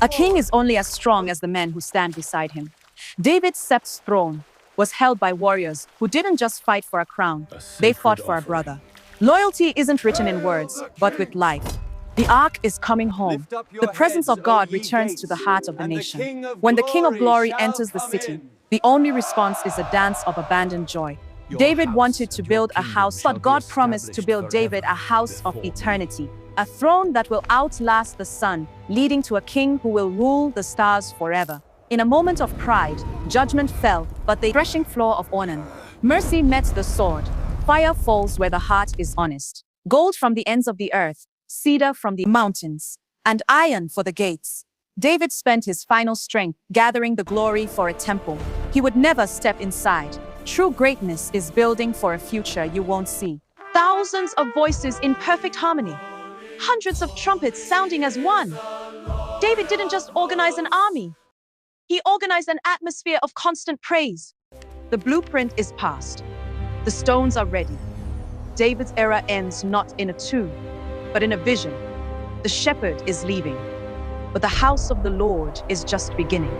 A king is only as strong as the men who stand beside him. David's sceptred throne was held by warriors who didn't just fight for a crown, they fought for a brother. Loyalty isn't written in words, but with life. The ark is coming home. The presence of God returns to the heart of the nation. When the King of Glory enters the city, the only response is a dance of abandoned joy. David wanted to build a house, but God promised to build David a house of eternity, a throne that will outlast the sun, leading to a king who will rule the stars forever. In a moment of pride, judgment fell, but the threshing floor of Ornan. Mercy met the sword. Fire falls where the heart is honest. Gold from the ends of the earth, cedar from the mountains, and iron for the gates. David spent his final strength gathering the glory for a temple. He would never step inside. True greatness is building for a future you won't see. Thousands of voices in perfect harmony. Hundreds of trumpets sounding as one. David didn't just organize an army. He organized an atmosphere of constant praise. The blueprint is passed. The stones are ready. David's era ends not in a tomb, but in a vision. The shepherd is leaving, but the house of the Lord is just beginning.